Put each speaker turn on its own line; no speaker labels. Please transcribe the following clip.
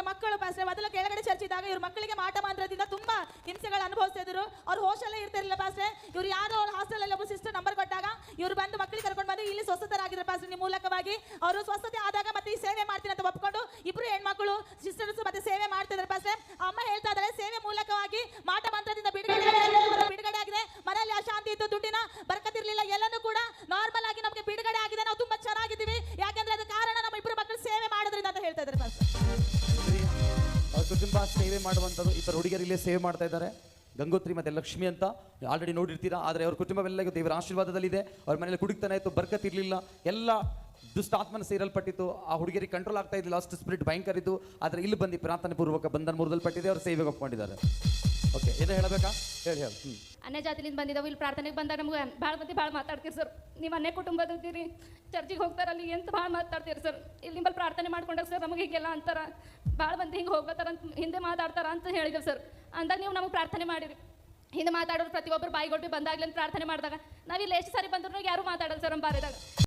ಮಕ್ಕಳು ಪಾಸ್ಟ್ರೆ ಮೊದಲು ಕೆಳಗಡೆ ಚರ್ಚ್ ಇದ್ದಾಗ ಇವ್ರ ಮಕ್ಕಳಿಗೆ ಮಾಟ ಮಂತ್ರದಿಂದ ತುಂಬಾ ಹಿಂಸೆಗಳು ಅನುಭವಿಸ್ತಾ ಇದ್ರು. ಅವ್ರು ಹೋಶಲ್ಲೇ ಇರ್ತಿರ್ಲಿಲ್ಲ ಪಾಸ್ಟ್ರೆ. ಇವ್ರು ಯಾರೋ ಅವ್ರ ಹಾಸ್ಟೆಲ್ ಅಲ್ಲಿ ಒಬ್ಬ ಸಿಸ್ಟರ್ ನಂಬರ್ ಕೊಟ್ಟಾಗ ಇವ್ರು ಬಂದು ಮಕ್ಕಳಿಗೆ ಕರ್ಕೊಂಡು ಬಂದು ಇಲ್ಲಿ ಸ್ವಸ್ಥರಾಗಿದ್ರು ಪಾಸ್ಟ್ರೆ. ನಿಮ್ಮ ಮೂಲಕವಾಗಿ ಅವರು ಸ್ವಸ್ಥತೆ ಆದಾಗ ಮತ್ತೆ ಈ ಸೇವೆ ಮಾಡ್ತೀನಿ ಅಂತ ಒಪ್ಕೊಂಡು ಇಬ್ರು ಹೆಣ್ಮಕ್ಳು ಸಿಸ್ಟರ್ಸ್ ಮತ್ತೆ ಸೇವೆ ಮಾಡ್ತಿದ್ದಾರೆ ಪಾಸ್ಟ್ರೆ. ಅಮ್ಮ ಹೇಳ್ತಾ ಇದ್ದಾರೆ ಸೇವೆ ಮೂಲಕವಾಗಿ ಮಾಟ ಮಂತ್ರದಿಂದ ಬಿಡುಗಡೆ ಆಗಿದೆ. ಮನೆಯಲ್ಲಿ ಅಶಾಂತಿ ಇತ್ತು, ದುಡ್ಡಿನ ಬರಕತ್ತಿರ್ಲಿಲ್ಲ, ಎಲ್ಲನೂ ಕೂಡ ನಾರ್ಮಲ್ ಆಗಿ ನಮಗೆ ಬಿಡುಗಡೆ ಆಗಿದೆ. ನಾವು ತುಂಬಾ ಚೆನ್ನಾಗಿದ್ದೀವಿ, ಯಾಕಂದ್ರೆ ಅದು ಕಾರಣ ನಮ್ಮ ಇಬ್ರು ಮಕ್ಕಳು ಸೇವೆ ಮಾಡೋದ್ರಿಂದ ಅಂತ ಹೇಳ್ತಾ ಇದ್ದಾರೆ ಪಾಸ್ಟ್ರೆ.
ಕುಟುಂಬ ಸೇವೆ ಮಾಡುವಂಥದ್ದು ಇಬ್ಬರು ಹುಡುಗಿಯರು ಇಲ್ಲೇ ಸೇವೆ ಮಾಡ್ತಾ ಇದ್ದಾರೆ, ಗಂಗೋತ್ರಿ ಮತ್ತೆ ಲಕ್ಷ್ಮಿ ಅಂತ ಆಲ್ರೆಡಿ ನೋಡಿರ್ತೀರಾ. ಆದರೆ ಅವ್ರ ಕುಟುಂಬವೆಲ್ಲ ದೇವರ ಆಶೀರ್ವಾದದಲ್ಲಿದೆ. ಅವ್ರ ಮನೇಲಿ ಕುಡಿತಾನೆ ಇತ್ತು, ಬರ್ಕತ್ತಿರ್ಲಿಲ್ಲ, ಎಲ್ಲ ದುಷ್ಟಾತ್ಮನ ಸೇರಲ್ಪಟ್ಟಿತ್ತು. ಆ ಹುಡುಗಿಯರಿಗೆ ಕಂಟ್ರೋಲ್ ಆಗ್ತಾ ಇದ್ದಿಲ್ಲ, ಅಷ್ಟು ಸ್ಪಿರಿಟ್ ಭಯಂಕರ ಇತ್ತು. ಆದರೆ ಇಲ್ಲಿ ಬಂದು ಪ್ರಾರ್ಥನೆ ಪೂರ್ವಕ ಬಂಧನ ಮುರಿದಲ್ಪಟ್ಟಿದೆ, ಅವ್ರು ಸೇವೆಗೆ ಒಪ್ಕೊಂಡಿದ್ದಾರೆ. ಓಕೆ, ಏನು ಹೇಳಬೇಕಾ? ಹೇಳಿ.
ಅನ್ಯ ಜಾತಿಲಿಂದ ಬಂದಿದ್ದಾವೆ. ಇಲ್ಲಿ ಪ್ರಾರ್ಥನೆಗೆ ಬಂದಾಗ ನಮ್ಗೆ ಭಾಳ ಮಂದಿ ಭಾಳ ಮಾತಾಡ್ತೀರಿ ಸರ್. ನೀವು ಅನ್ಯ ಕುಟುಂಬದಿದ್ದೀರಿ, ಚರ್ಚಿಗೆ ಹೋಗ್ತಾರಲ್ಲಿ ಎಂತ ಭಾಳ ಮಾತಾಡ್ತೀರಿ ಸರ್. ಇಲ್ಲಿ ನಿಮ್ಮಲ್ಲಿ ಪ್ರಾರ್ಥನೆ ಮಾಡ್ಕೊಂಡಾಗ ಸರ್ ನಮಗೆ ಹೀಗೆಲ್ಲ ಅಂತಾರ, ಭಾಳ ಮಂದಿ ಹಿಂಗೆ ಹೋಗ್ತಾರಂತ ಹಿಂದೆ ಮಾತಾಡ್ತಾರ ಅಂತ ಹೇಳಿದೆವು ಸರ್. ಅಂದಾಗ ನೀವು ನಮಗೆ ಪ್ರಾರ್ಥನೆ ಮಾಡಿರಿ. ಹಿಂದೆ ಮಾತಾಡೋರು ಪ್ರತಿಯೊಬ್ಬರು ಬಾಯಿಗೊಟ್ಟು ಬಂದಾಗ್ಲಿ ಅಂತ ಪ್ರಾರ್ಥನೆ ಮಾಡಿದಾಗ ನಾವಿಲ್ಲಿ ಎಷ್ಟು ಸಾರಿ ಬಂದ್ರು ಯಾರು ಮಾತಾಡಲ್ಲ ಸರ್ ನಮ್ಮ ಬಾರಿದಾಗ.